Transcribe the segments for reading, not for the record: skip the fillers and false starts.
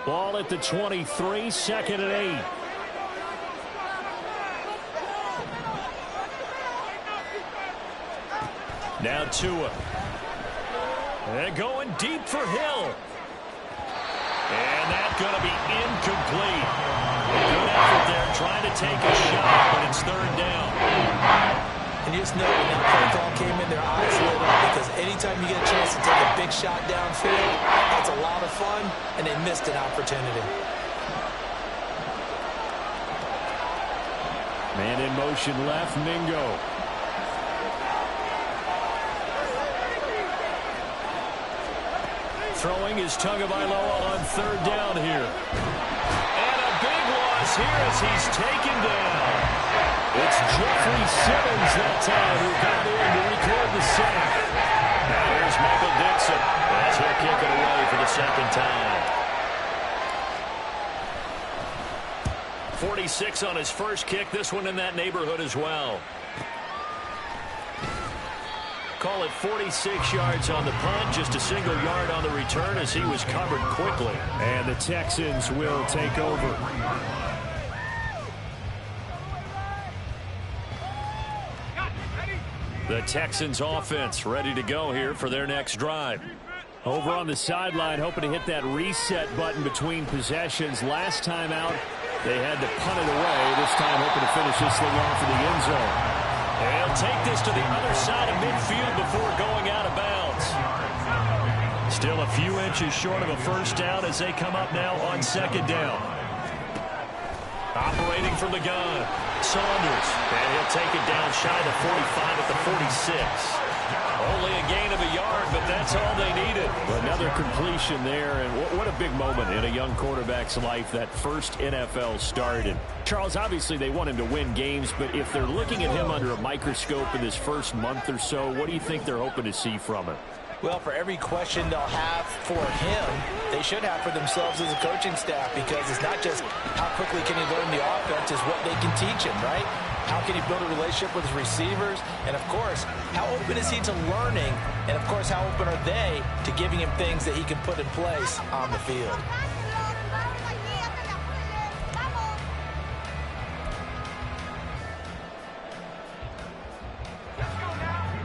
Ball at the 23, 2nd and 8. Now Tua. They're going deep for Hill. And that's going to be incomplete. Good effort there trying to take a shot, but it's 3rd down. And you just know when that play call came in, their eyes lit up, because anytime you get a chance to take a big shot downfield, that's a lot of fun, and they missed an opportunity. Man in motion left, Mingo. Throwing is Tagovailoa on 3rd down here. And a big loss here as he's taken down. It's Jeffrey Simmons that time who got in to record the sack. Now here's Michael Dixon as he'll kick it away for the 2nd time. 46 on his first kick. This one in that neighborhood as well. Call it 46 yards on the punt, just a single yard on the return as he was covered quickly. And the Texans will take over. The Texans offense ready to go here for their next drive. Over on the sideline, hoping to hit that reset button between possessions. Last time out, they had to punt it away. This time hoping to finish this thing off in the end zone. They'll take this to the other side of midfield before going out of bounds. Still a few inches short of a 1st down as they come up now on 2nd down. Operating from the gun, Saunders. And he'll take it down shy of the 45 at the 46. Only a gain of a yard, but that's all they needed. Another completion there, and what a big moment in a young quarterback's life, that first NFL start. And Charles, obviously they want him to win games, but if they're looking at him under a microscope in this first month or so, what do you think they're hoping to see from him? Well, for every question they'll have for him, they should have for themselves as a coaching staff, because it's not just how quickly can he learn the offense, it's what they can teach him, right? How can he build a relationship with his receivers? And, of course, how open is he to learning? And, of course, how open are they to giving him things that he can put in place on the field?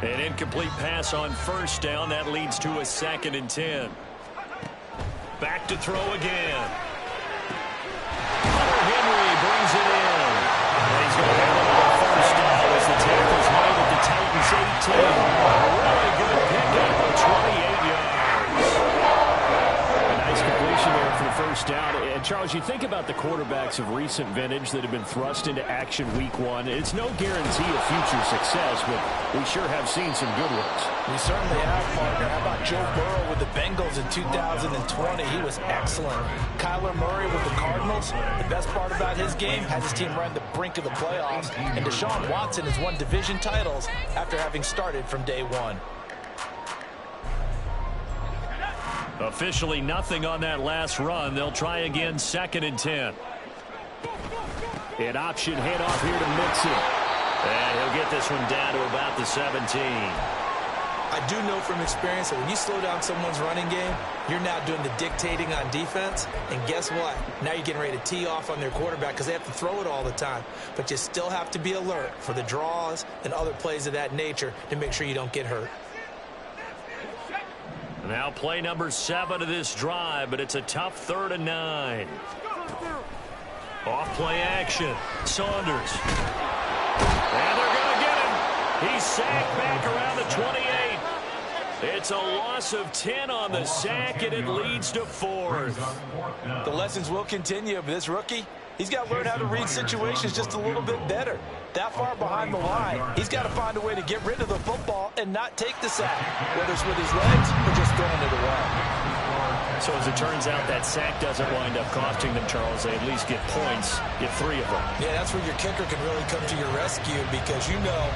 An incomplete pass on 1st down. That leads to a 2nd and 10. Back to throw again. Henry brings it in. And he's going to have another 1st down as the tackle's made at the Titans 18. A really good pickup of 28 yards. A nice completion there for the 1st down. And Charles, you think about the quarterbacks of recent vintage that have been thrust into action week 1. It's no guarantee of future success, but we sure have seen some good ones. We certainly have, partner. How about Joe Burrow with the Bengals in 2020? He was excellent. Kyler Murray with the Cardinals. The best part about his game has his team right at the brink of the playoffs. And Deshaun Watson has won division titles after having started from day 1. Officially nothing on that last run. They'll try again, 2nd and 10. An option handoff here to Mixon. And he'll get this one down to about the 17. I do know from experience that when you slow down someone's running game, you're now doing the dictating on defense. And guess what? Now you're getting ready to tee off on their quarterback because they have to throw it all the time. But you still have to be alert for the draws and other plays of that nature to make sure you don't get hurt. Now play number 7 of this drive, but it's a tough 3rd and 9. Off play action. Saunders. And they're going to get him. He's sacked back around the 28. It's a loss of 10 on the sack, and it leads to 4th. The lessons will continue, but this rookie, he's got to learn how to read situations just a little bit better. That far behind the line, he's got to find a way to get rid of the football and not take the sack, whether it's with his legs or just throwing it away. So as it turns out, that sack doesn't wind up costing them, Charles. They at least get points, get 3 of them. Yeah, that's where your kicker can really come to your rescue, because you know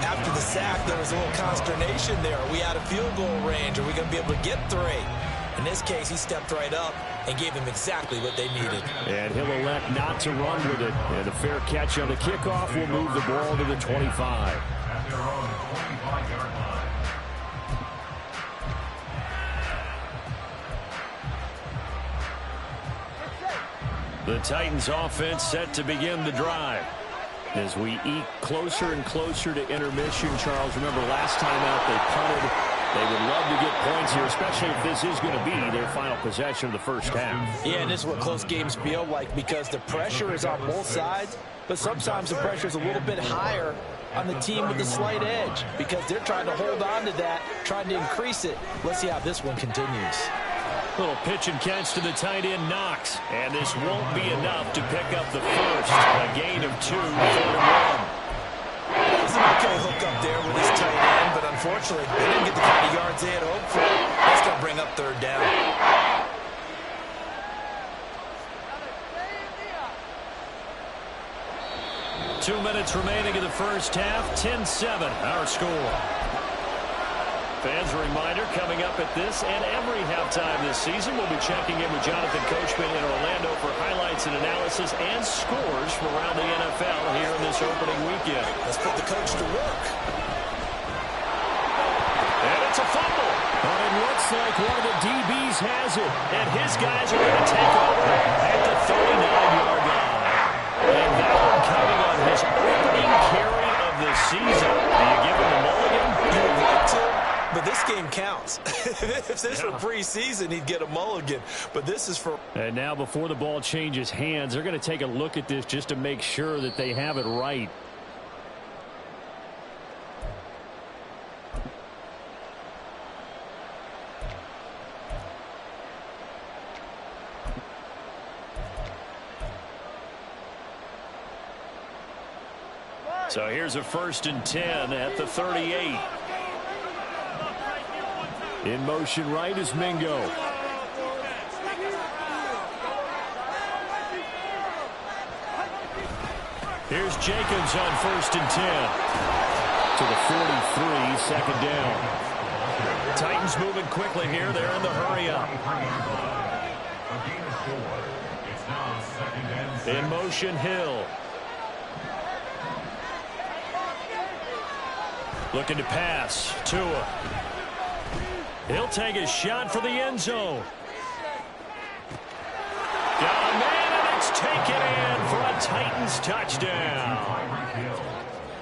after the sack there was a little consternation there. Are we out of field goal range? Are we going to be able to get 3? In this case, he stepped right up and gave them exactly what they needed. And he'll elect not to run with it. And a fair catch on the kickoff will move the ball to the 25. The Titans offense set to begin the drive. As we eke closer and closer to intermission, Charles, remember last time out they punted. They would love to get points here, especially if this is going to be their final possession of the first half. Yeah, and this is what close games feel like because the pressure is on both sides, but sometimes the pressure is a little bit higher on the team with the slight edge because they're trying to hold on to that, trying to increase it. Let's see how this one continues. Little pitch and catch to the tight end, Knox. And this won't be enough to pick up the first. A gain of 2 for the run. It's an okay hook up there with his tight end, but unfortunately, they didn't get the kind of yards they had hoped for. That's going to bring up third down. Two minutes remaining in the first half. 10-7, our score. Fans, a reminder, coming up at this and every halftime this season, we'll be checking in with Jonathan Coachman in Orlando for highlights and analysis and scores from around the NFL here in this opening weekend. Let's put the coach to work. And it's a fumble. But it looks like one of the DBs has it. And his guys are going to take over at the 39-yard line. And that one coming on his opening carry of the season. Do you give him a mulligan? You would like to. But this game counts. If this were preseason, he'd get a mulligan. But this is for... And now before the ball changes hands, they're going to take a look at this just to make sure that they have it right. So here's a 1st and 10 at the 38. In motion right is Mingo. Here's Jacobs on 1st and 10. To the 43, second down. Titans moving quickly here. They're in the hurry up. In motion, Hill. Looking to pass. Tua. He'll take a shot for the end zone. Got a man, and it's taken in for a Titans touchdown.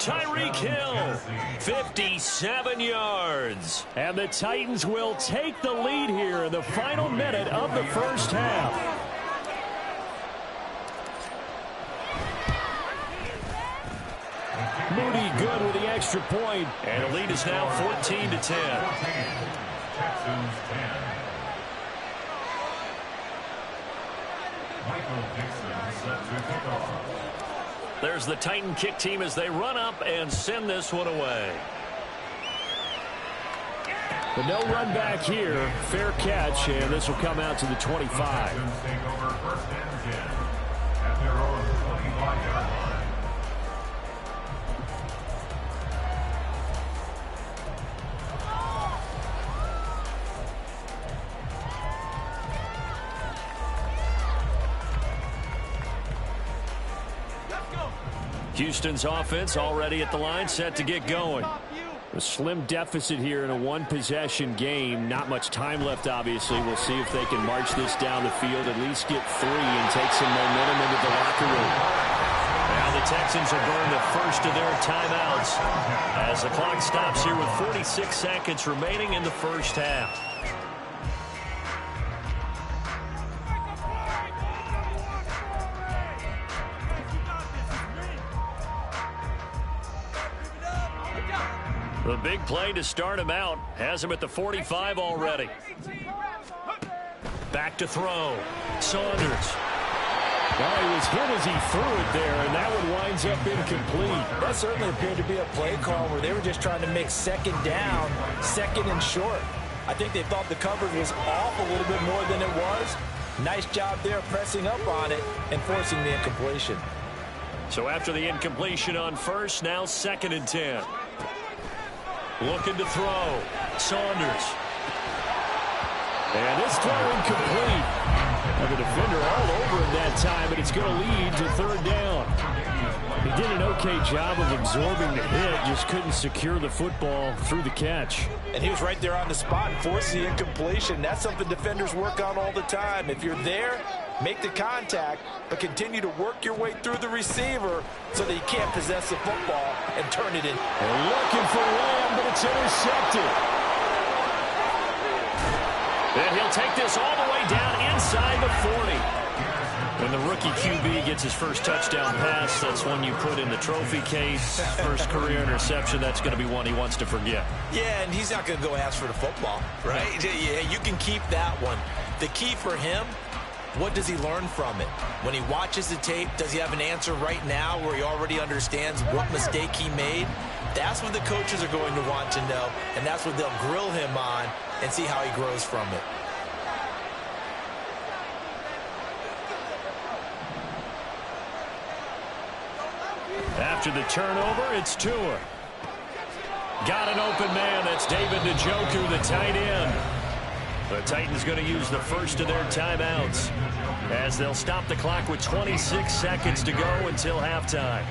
Tyreek Hill, 57 yards. And the Titans will take the lead here in the final minute of the first half. Moody good with the extra point. And the lead is now 14-10. There's the Titan kick team as they run up and send this one away. But no run back here. Fair catch, and this will come out to the 25. Houston's offense already at the line, set to get going. A slim deficit here in a one-possession game. Not much time left, obviously. We'll see if they can march this down the field, at least get 3 and take some momentum into the locker room. Now the Texans will burn the first of their timeouts as the clock stops here with 46 seconds remaining in the first half. The big play to start him out has him at the 45 already. Back to throw. Saunders. Well, he was hit as he threw it there, and that one winds up incomplete. That certainly appeared to be a play call where they were just trying to make second down, second and short. I think they thought the coverage was off a little bit more than it was. Nice job there pressing up on it and forcing the incompletion. So after the incompletion on first, now 2nd and 10. Looking to throw. Saunders. And this throw incomplete. And the defender all over him that time, but it's going to lead to 3rd down. He did an okay job of absorbing the hit, just couldn't secure the football through the catch. And he was right there on the spot and forced the incompletion. That's something defenders work on all the time. If you're there, make the contact, but continue to work your way through the receiver so that you can't possess the football and turn it in. They're looking for Lamb, but it's intercepted. And he'll take this all the way down inside the 40. When the rookie QB gets his first touchdown pass, that's one you put in the trophy case. First career interception, that's going to be one he wants to forget. Yeah, and he's not going to go ask for the football, right? Yeah, you can keep that one. The key for him, what does he learn from it? When he watches the tape, does he have an answer right now where he already understands what mistake he made? That's what the coaches are going to want to know, and that's what they'll grill him on and see how he grows from it. After the turnover, it's Tua. Got an open man. That's David Njoku, the tight end. The Titans going to use the first of their timeouts as they'll stop the clock with 26 seconds to go until halftime.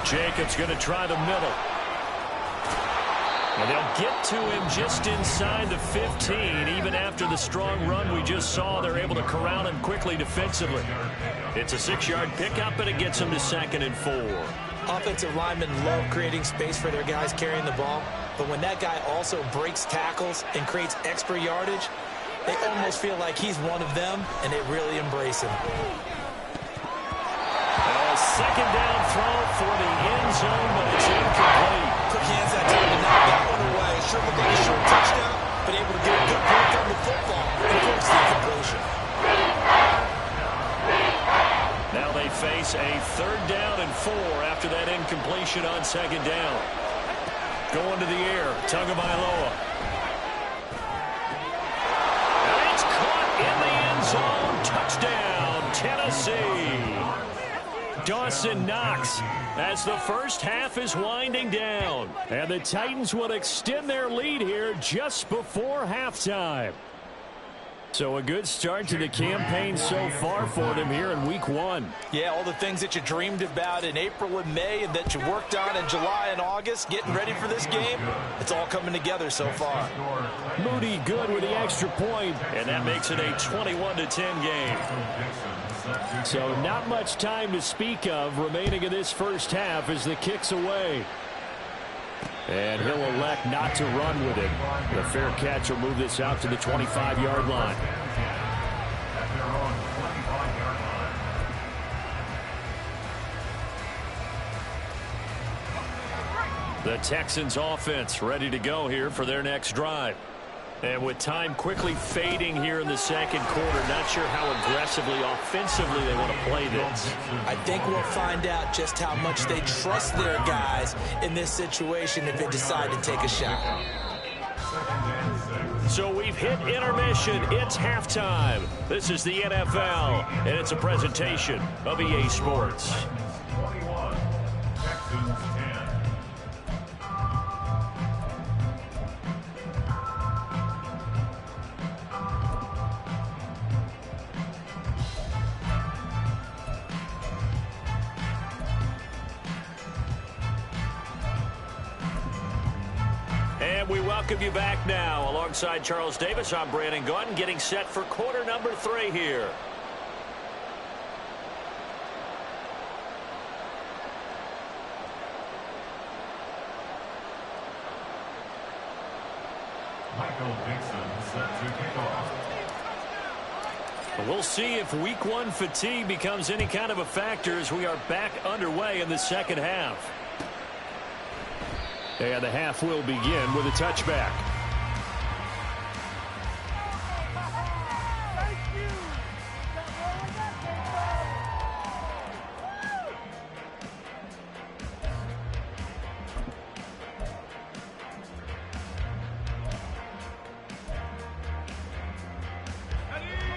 Jacobs going to try the middle. And they'll get to him just inside the 15. Even after the strong run we just saw, they're able to corral him quickly defensively. It's a 6-yard pickup, and it gets him to 2nd and 4. Offensive linemen love creating space for their guys carrying the ball, but when that guy also breaks tackles and creates extra yardage, they almost feel like he's one of them, and they really embrace him. A second down throw for the end zone, but it's incomplete. Quick hands that time to knock that one away. Sure looked like a short touchdown, but able to get a good grip on the football and force the completion. Now they face a 3rd down and 4 after that incompletion on 2nd down. Going to the air, Tagovailoa. And it's caught in the end zone. Touchdown, Tennessee. Dawson Knox as the first half is winding down. And the Titans will extend their lead here just before halftime. So a good start to the campaign so far for them here in week 1. Yeah, all the things that you dreamed about in April and May and that you worked on in July and August, getting ready for this game, it's all coming together so far. Moody good with the extra point, and that makes it a 21-10 game. So not much time to speak of remaining in this first half as the kick's away. And he'll elect not to run with it. The fair catch will move this out to the 25-yard line. The Texans offense ready to go here for their next drive. And with time quickly fading here in the second quarter, not sure how aggressively, offensively they want to play this. I think we'll find out just how much they trust their guys in this situation if they decide to take a shot. So we've hit intermission. It's halftime. This is the NFL, and it's a presentation of EA Sports. And we welcome you back now. Alongside Charles Davis, I'm Brandon Gaudin, getting set for quarter number 3 here. We'll see if week 1 fatigue becomes any kind of a factor as we are back underway in the second half. And the half will begin with a touchback.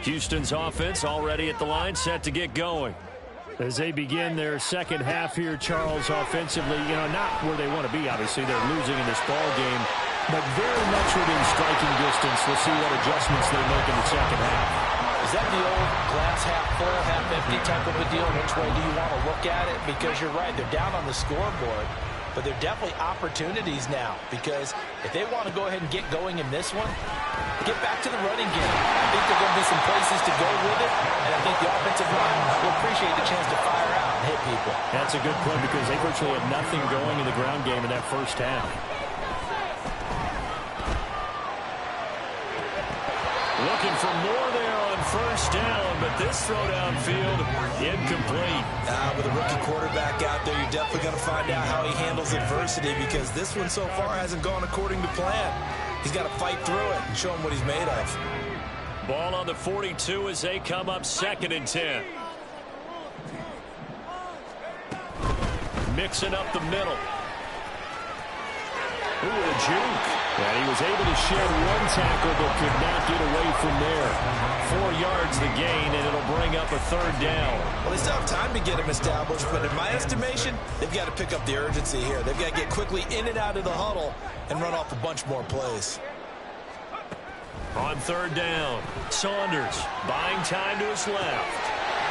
Houston's offense already at the line, set to get going. As they begin their second half here, Charles, offensively, not where they want to be. Obviously, they're losing in this ball game, but very much within striking distance. We'll see what adjustments they make in the second half. Is that the old glass half full, half empty type of a deal? Which way do you want to look at it? Because you're right, they're down on the scoreboard, but they're definitely opportunities now, because if they want to go ahead and get going in this one, get back to the running game. I think there are going to be some places to go with it, and I think the offensive line will appreciate the chance to fire out and hit people. That's a good point, because they virtually had nothing going in the ground game in that first half. Looking for more there on first down, but this throw downfield incomplete. With a rookie quarterback out there, you're definitely going to find out how he handles adversity, because this one so far hasn't gone according to plan. He's got to fight through it and show him what he's made of. Ball on the 42 as they come up 2nd and 10. Mixing up the middle. Ooh, a juke. And he was able to shed one tackle, but could not get away from there. 4 yards the gain, and it'll bring up a 3rd down. Well, they still have time to get him established, but in my estimation, they've got to pick up the urgency here. They've got to get quickly in and out of the huddle and run off a bunch more plays. On 3rd down, Saunders buying time to his left.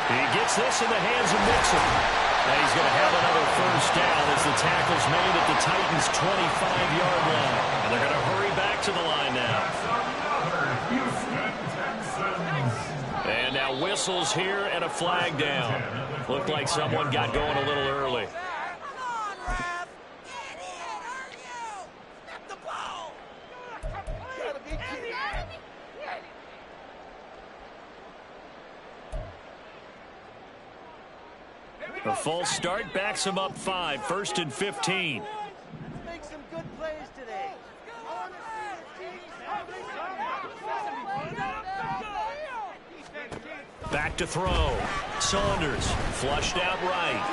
He gets this in the hands of Mixon. And he's going to have another 1st down as the tackle's made at the Titans' 25-yard line. And they're going to hurry back to the line now. And now whistles here and a flag down. Looked like someone got going a little early. A false start backs him up 5, 1st and 15. Make some good plays today. Back to throw. Saunders flushed out right.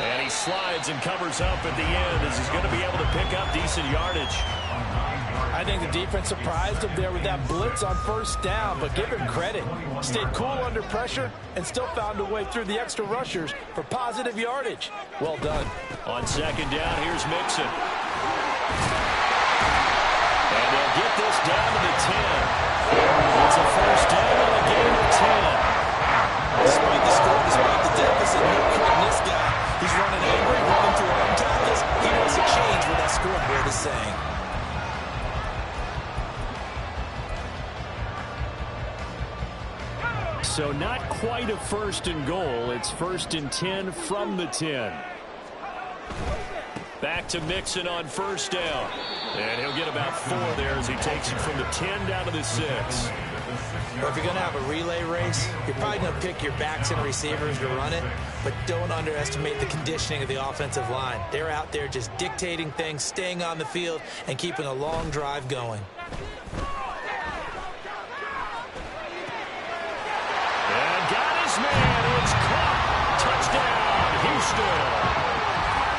And he slides and covers up at the end as he's going to be able to pick up decent yardage. I think the defense surprised him there with that blitz on 1st down, but give him credit. Stayed cool under pressure and still found a way through the extra rushers for positive yardage. Well done. On 2nd down, here's Mixon. And they'll get this down to the 10. It's a 1st down on a gain of 10. Despite the score, despite the deficit, no quitting this guy. He's running angry, running through arm tackles. He wants to change what that scoreboard is saying. So not quite a 1st and goal. It's 1st and 10 from the 10. Back to Mixon on 1st down. And he'll get about 4 there as he takes it from the 10 down to the 6. Well, if you're going to have a relay race, you're probably going to pick your backs and receivers to run it, but don't underestimate the conditioning of the offensive line. They're out there just dictating things, staying on the field, and keeping a long drive going. Man, it's caught. Touchdown, Houston.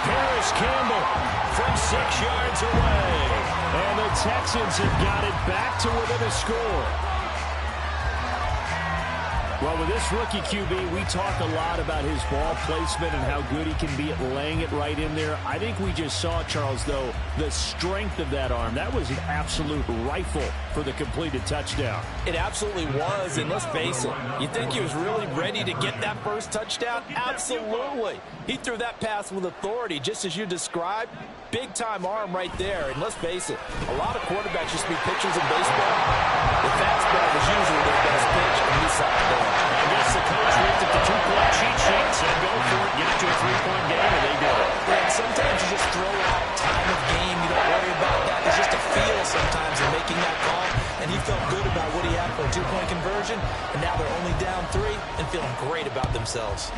Paris Campbell from 6 yards away. And the Texans have got it back to within a score. Well, with this rookie QB, we talk a lot about his ball placement and how good he can be at laying it right in there. I think we just saw, Charles, though, the strength of that arm. That was an absolute rifle for the completed touchdown. It absolutely was, and let's face it, you think he was really ready to get that first touchdown? Absolutely. He threw that pass with authority, just as you described. Big-time arm right there, and let's face it, a lot of quarterbacks used to be pitchers in baseball. The fastball was usually their best pitch, and he saw it there. I guess the coach looked at the 2-point cheat sheet and said, go for it, get it to a 3-point game, and they did it. And sometimes you just throw out time of game. You don't worry about that. There's just a feel sometimes in making that call, and he felt good about what he had for a 2-point conversion, and now they're only down 3 and feeling great about themselves.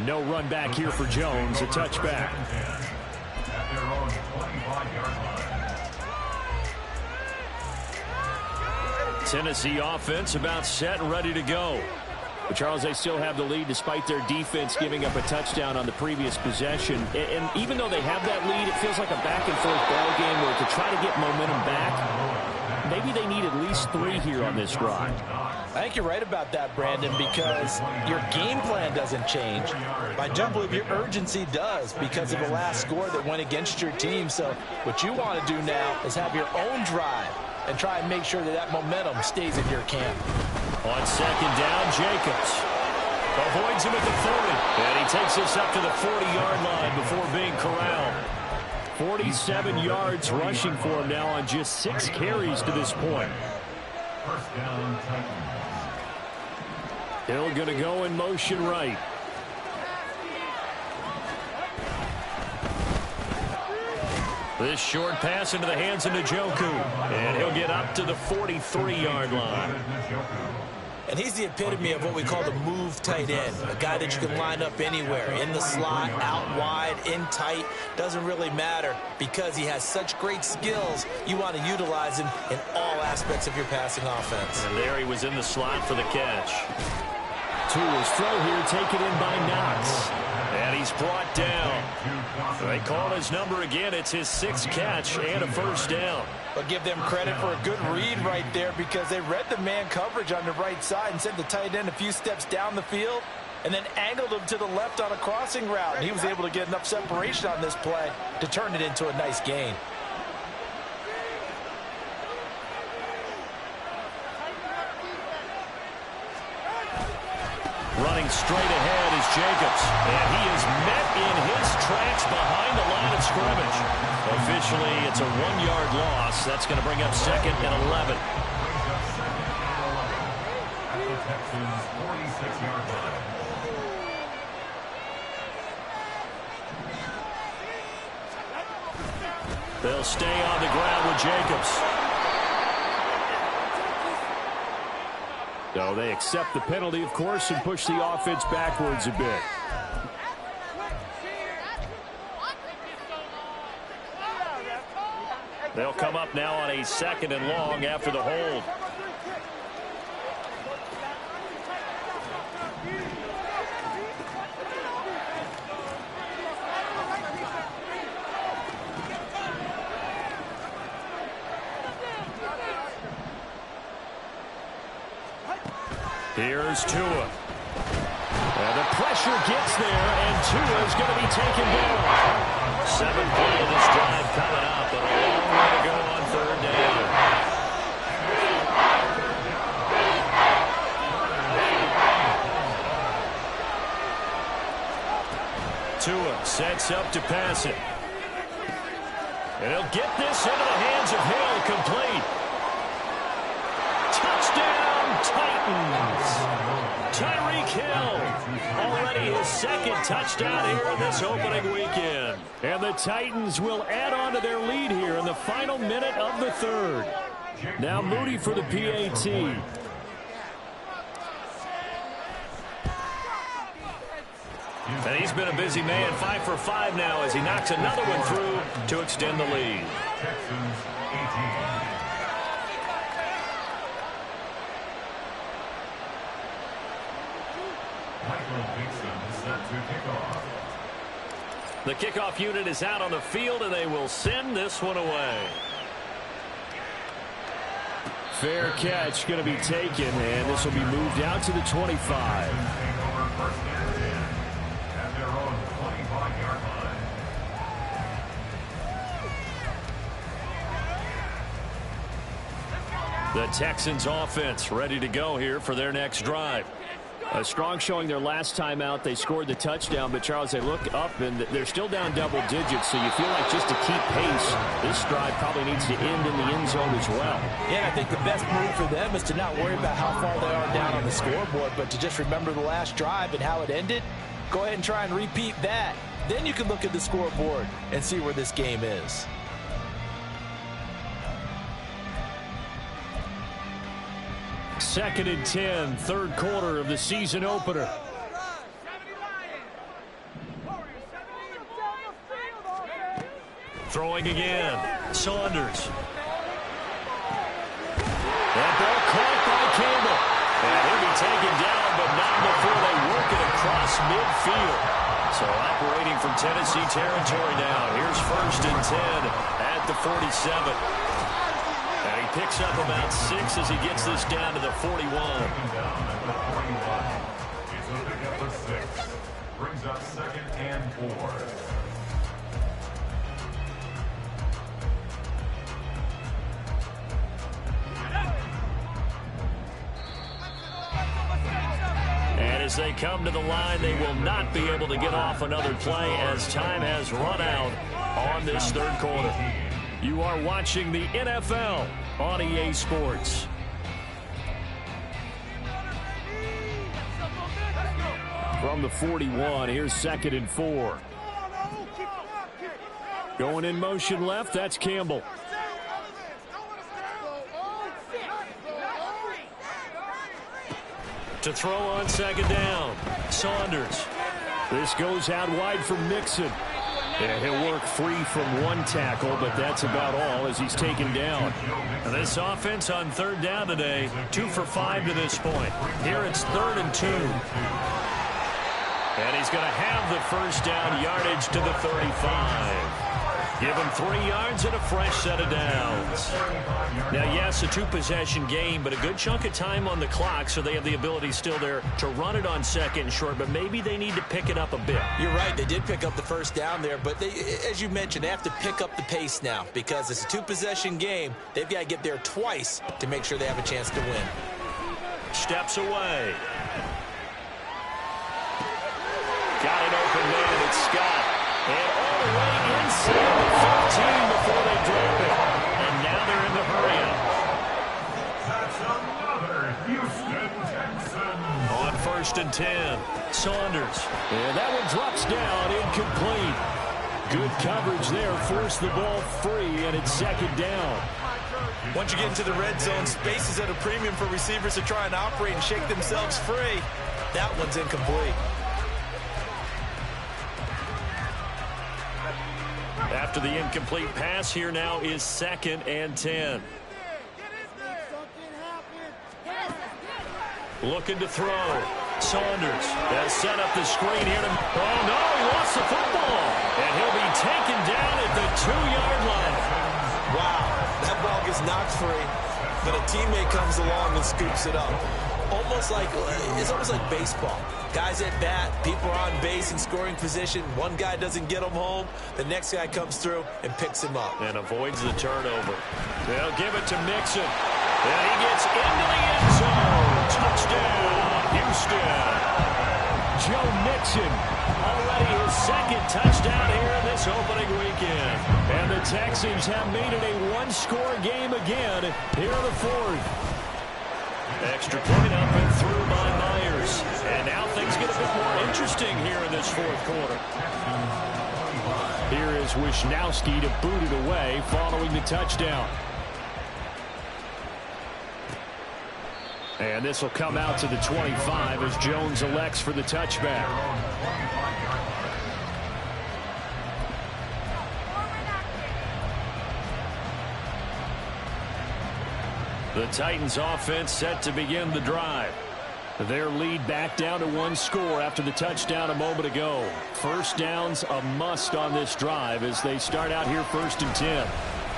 No run back here for Jones, a touchback. Tennessee offense about set and ready to go. But Charles, they still have the lead despite their defense giving up a touchdown on the previous possession. And even though they have that lead, it feels like a back-and-forth ball game where to try to get momentum back, maybe they need at least 3 here on this drive. I think you're right about that, Brandon, because your game plan doesn't change. I do believe your urgency does because of the last score that went against your team. So what you want to do now is have your own drive and try and make sure that that momentum stays in your camp. On second down, Jacobs avoids him at the 40. And he takes us up to the 40-yard line before being corralled. 47 yards rushing for him now on just 6 carries to this point. First down, Titans. Hill going to go in motion right. This short pass into the hands of Njoku. And he'll get up to the 43-yard line. And he's the epitome of what we call the move tight end. A guy that you can line up anywhere. In the slot, out wide, in tight. Doesn't really matter because he has such great skills. You want to utilize him in all aspects of your passing offense. And there he was in the slot for the catch. To his throw here, taken in by Knox. And he's brought down. They call his number again. It's his 6th catch and a first down. But give them credit for a good read right there because they read the man coverage on the right side and sent the tight end a few steps down the field and then angled him to the left on a crossing route. And he was able to get enough separation on this play to turn it into a nice gain. Running straight ahead is Jacobs. And he is met in his tracks behind the line of scrimmage. Officially, it's a 1-yard loss. That's going to bring up 2nd and 11. At the Texans' 46-yard line. They'll stay on the ground with Jacobs. So they accept the penalty, of course, and push the offense backwards a bit. They'll come up now on a 2nd and long after the hold. Here's Tua. And the pressure gets there, and Tua's going to be taken down. 7th play of this drive coming up, but a long way to go on 3rd down. Tua sets up to pass it. And he'll get this into the hands of Hill, complete. Touchdown, Titans. Tyreek Hill, already his 2nd touchdown here in this opening weekend. And the Titans will add on to their lead here in the final minute of the 3rd. Now Moody for the PAT. And he's been a busy man, 5 for 5 now as he knocks another one through to extend the lead. Texans 18. The kickoff unit is out on the field, and they will send this one away. Fair catch going to be taken, and this will be moved out to the 25. The Texans offense ready to go here for their next drive. A strong showing their last time out. They scored the touchdown, but Charles, they look up and they're still down double digits, so you feel like just to keep pace, this drive probably needs to end in the end zone as well. Yeah, I think the best move for them is to not worry about how far they are down on the scoreboard, but to just remember the last drive and how it ended. Go ahead and try and repeat that. Then you can look at the scoreboard and see where this game is. Second and 10, 3rd quarter of the season opener. Throwing again, Saunders. That ball caught by Campbell. And he'll be taken down, but not before they work it across midfield. So operating from Tennessee territory now. Here's 1st and 10 at the 47. And he picks up about 6 as he gets this down to the 41. Down at the 41. It's a pickup of 6. Brings up 2nd and 4. And as they come to the line, they will not be able to get off another play as time has run out on this third quarter. You are watching the NFL on EA Sports. From the 41, here's 2nd and 4. Going in motion left, that's Campbell. To throw on 2nd down, Saunders. This goes out wide for Mixon. Yeah, he'll work free from one tackle, but that's about all as he's taken down. And this offense on 3rd down today, 2 for 5 to this point. Here it's 3rd and 2. And he's going to have the first down, yardage to the 35. Give him 3 yards and a fresh set of downs. Now, yes, a 2-possession game, but a good chunk of time on the clock, so they have the ability still there to run it on 2nd and short, but maybe they need to pick it up a bit. You're right. They did pick up the first down there, but they, as you mentioned, they have to pick up the pace now because it's a 2-possession game. They've got to get there twice to make sure they have a chance to win. Steps away. Got an open man. It's Scott. And all the way inside the 15 before they drop it. And now they're in the hurry-up. That's another Houston Texan. On 1st and 10, Saunders. And that one drops down, incomplete. Good coverage there, forced the ball free, and it's 2nd down. Once you get into the red zone, space is at a premium for receivers to try and operate and shake themselves free. That one's incomplete. After the incomplete pass, here now is 2nd and 10. Looking to throw. Saunders has set up the screen here. Oh, no, he lost the football. And he'll be taken down at the 2-yard line. Wow, that ball gets knocked free, but a teammate comes along and scoops it up. It's almost like baseball. Guys at bat, people are on base in scoring position. One guy doesn't get him home. The next guy comes through and picks him up. And avoids the turnover. They'll give it to Mixon. And he gets into the end zone. Touchdown, Houston. Joe Mixon, already his 2nd touchdown here in this opening weekend. And the Texans have made it a 1-score game again here in the 4th. Extra point up and through by Myers. And now things get a bit more interesting here in this 4th quarter. Here is Wisnowski to boot it away following the touchdown. And this will come out to the 25 as Jones elects for the touchback. The Titans offense set to begin the drive. Their lead back down to 1 score after the touchdown a moment ago. First down's a must on this drive as they start out here 1st and 10.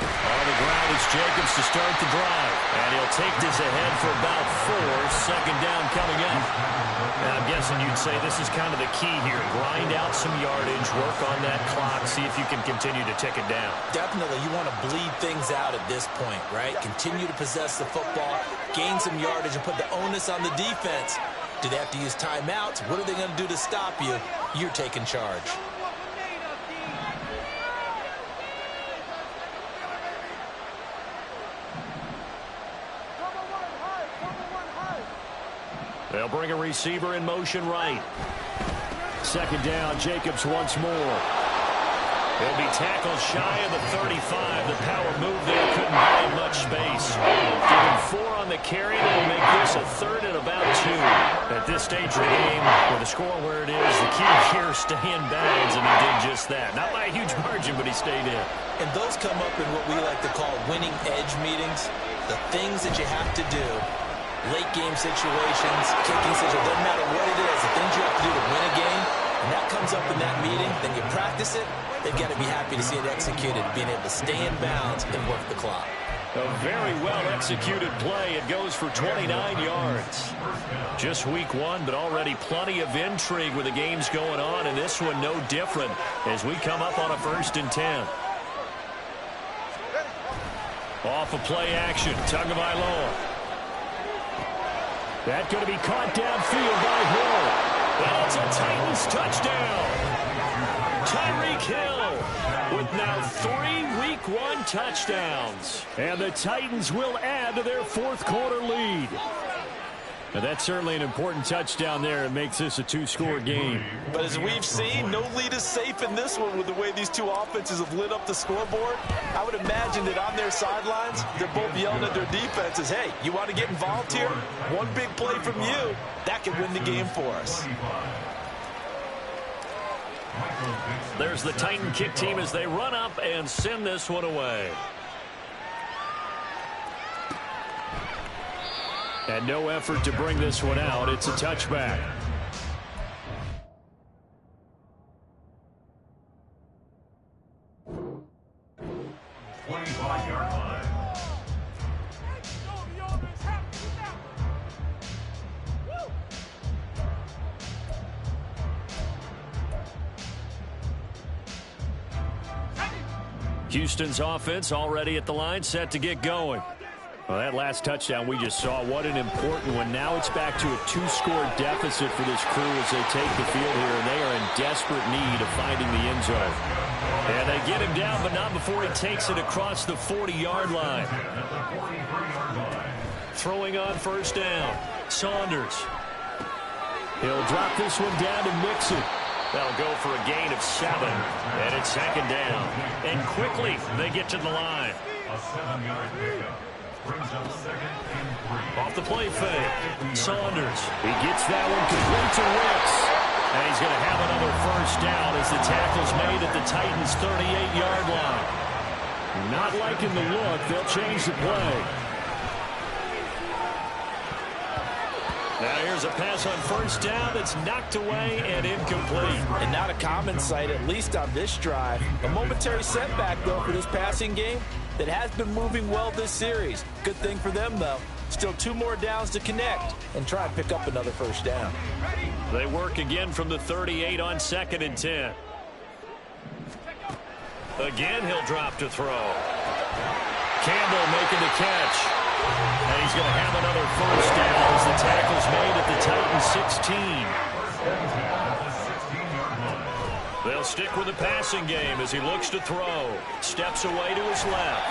On the ground is Jacobs to start the drive. And he'll take this ahead for about 4. 2nd down coming up. And I'm guessing you'd say this is kind of the key here. Grind out some yardage, work on that clock, see if you can continue to tick it down. Definitely, you want to bleed things out at this point, right? Continue to possess the football, gain some yardage, and put the onus on the defense. Do they have to use timeouts? What are they going to do to stop you? You're taking charge. They'll bring a receiver in motion right. 2nd down, Jacobs once more. He'll be tackled shy of the 35. The power move there couldn't buy much space. Give him 4 on the carry. That'll make this a 3rd and about 2. At this stage of the game, with the score where it is, the key here, stay in bounds, and he did just that. Not by a huge margin, but he stayed in. And those come up in what we like to call winning edge meetings. The things that you have to do. Late game situations, kicking situations, doesn't matter what it is, the things you have to do to win a game, and that comes up in that meeting, then you practice it, they've got to be happy to see it executed, being able to stay in bounds and work the clock. A very well-executed play. It goes for 29 yards. Just week one, but already plenty of intrigue with the games going on, and this one no different as we come up on a 1st and 10. Off of play action, Tagovailoa. That going to be caught downfield by Hill. Well, it's a Titans touchdown. Tyreek Hill with now 3 Week 1 touchdowns. And the Titans will add to their 4th quarter lead. Now, that's certainly an important touchdown there. It makes this a 2-score game. But as we've seen, no lead is safe in this one with the way these two offenses have lit up the scoreboard. I would imagine that on their sidelines, they're both yelling at their defenses, hey, you want to get involved here? One big play from you, that could win the game for us. There's the Titan kick team as they run up and send this one away. And no effort to bring this one out. It's a touchback. Houston's offense already at the line, set to get going. Well, that last touchdown we just saw, what an important one. Now it's back to a 2-score deficit for this crew as they take the field here, and they are in desperate need of finding the end zone. And they get him down, but not before he takes it across the 40-yard line. Throwing on 1st down, Saunders. He'll drop this one down to Mixon. They'll go for a gain of 7, and it's 2nd down. And quickly they get to the line. A 7-yard pickup. Brings up 2nd and 3. Off the play fake, Saunders. He gets that one complete to Wicks. And he's going to have another 1st down as the tackle's made at the Titans' 38-yard line. Not liking the look. They'll change the play. Now here's a pass on 1st down that's knocked away and incomplete. And not a common sight, at least on this drive. A momentary setback, though, for this passing game that has been moving well this series. Good thing for them, though. Still 2 more downs to connect and try and pick up another 1st down. They work again from the 38 on 2nd and 10. Again, he'll drop to throw. Campbell making the catch. And he's going to have another 1st down as the tackle's made at the Titans' 16. They'll stick with the passing game as he looks to throw. Steps away to his left.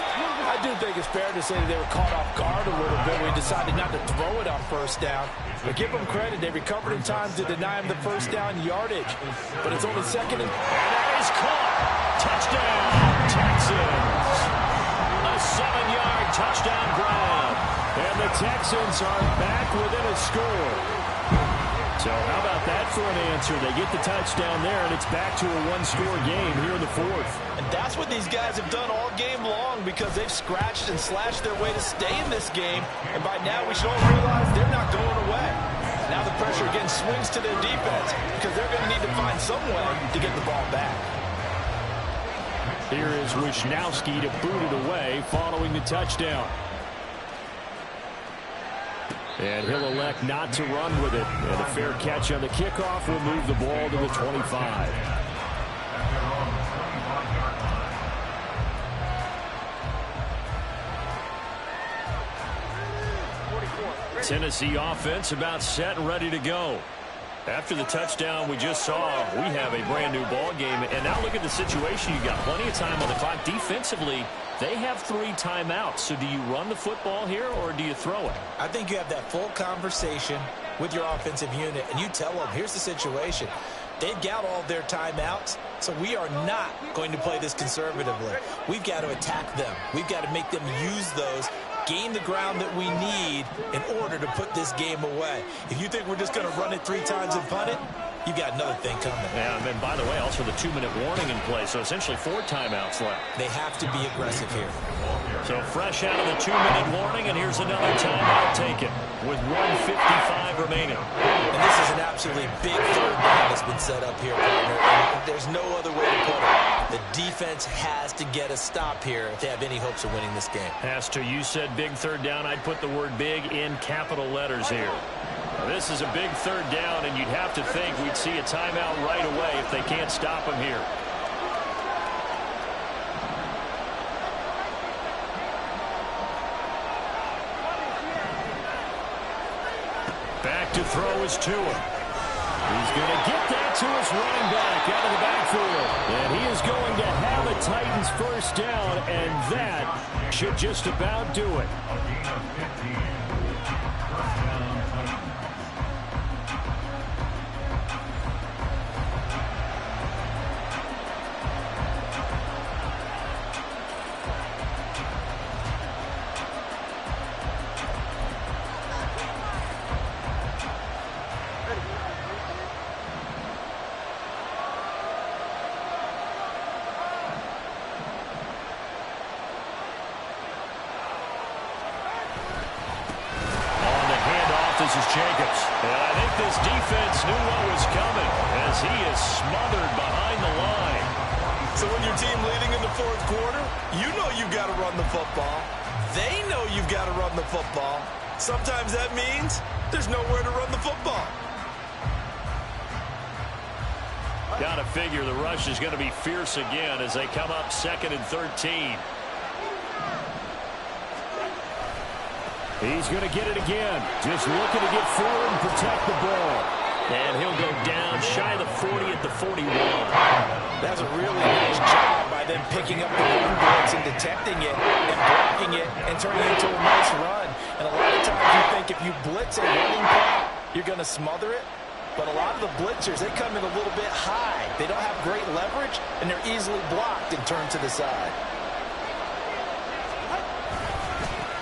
I do think it's fair to say that they were caught off guard a little bit when he decided not to throw it on 1st down. But give them credit. They recovered in time to deny him the 1st down yardage. But it's only 2nd and... And that is caught. Touchdown, Texans. A 7-yard touchdown grab. And the Texans are back within a score. So how about that for an answer? They get the touchdown there, and it's back to a 1-score game here in the 4th. And that's what these guys have done all game long because they've scratched and slashed their way to stay in this game. And by now we should all realize they're not going away. Now the pressure again swings to their defense because they're going to need to find some way to get the ball back. Here is Wisnowski to boot it away following the touchdown. And he'll elect not to run with it. And a fair catch on the kickoff will move the ball to the 25. Tennessee offense about set and ready to go. After the touchdown we just saw, we have a brand new ball game. And now look at the situation. You've got plenty of time on the clock. Defensively, they have 3 timeouts. So do you run the football here or do you throw it? I think you have that full conversation with your offensive unit, and you tell them, here's the situation. They've got all their timeouts, so we are not going to play this conservatively. We've got to attack them. We've got to make them use those, gain the ground that we need in order to put this game away. If you think we're just going to run it 3 times and punt it, you've got another thing coming. Yeah, and by the way, also the 2-minute warning in play, so essentially 4 timeouts left. They have to be aggressive here. So fresh out of the 2-minute warning, and here's another timeout taken with 1:55 remaining. And this is an an absolutely big third down that's been set up here, partner. And there's no other way to put it. The defense has to get a stop here if they have any hopes of winning this game. Pastor, you said big third down. I'd put the word big in capital letters here. This is a big third down, and you'd have to think we'd see a timeout right away if they can't stop him here. Back to throw is Tua. He's going to get that to his running back out of the backfield. And he is going to have a Titans first down, and that should just about do it. A gain of 15. First down, Titans. This is Jacobs. And I think this defense knew what was coming as he is smothered behind the line. So when your team leading in the fourth quarter, you know you've got to run the football. They know you've got to run the football. Sometimes that means there's nowhere to run the football. Got to figure the rush is going to be fierce again as they come up 2nd and 13. He's going to get it again. Just looking to get forward and protect the ball. And he'll go down shy of the 40 at the 41. That's a really nice job by them picking up the run blitz and detecting it and blocking it and turning it into a nice run. And a lot of times you think if you blitz a running play, you're going to smother it. But a lot of the blitzers, they come in a little bit high. They don't have great leverage, and they're easily blocked and turned to the side.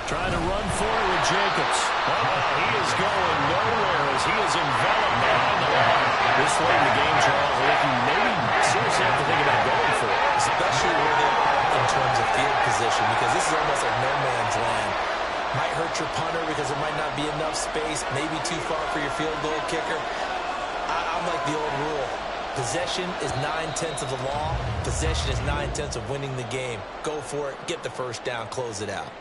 Trying to run forward with Jacobs. He is going nowhere as he is enveloped behind the line. This late in the game, Charles, I think you maybe seriously have to think about going for it. Especially where they are in terms of field position, because this is almost like no man's land. Might hurt your punter because there might not be enough space, maybe too far for your field goal kicker. I'm like the old rule. Possession is 9/10 of the law. Possession is 9/10 of winning the game. Go for it. Get the first down. Close it out.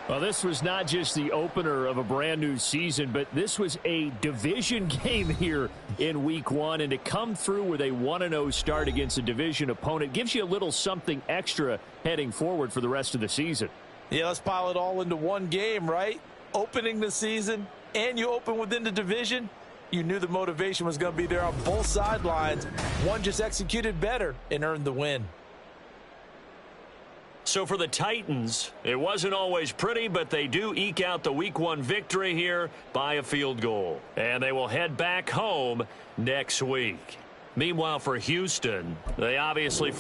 Well, this was not just the opener of a brand new season, but this was a division game here in week 1. And to come through with a 1-0 start against a division opponent gives you a little something extra heading forward for the rest of the season. Yeah, let's pile it all into one game, right? Opening the season, and you open within the division. You knew the motivation was going to be there on both sidelines. One just executed better and earned the win. So for the Titans, it wasn't always pretty, but they do eke out the week 1 victory here by a field goal. And they will head back home next week. Meanwhile, for Houston, they obviously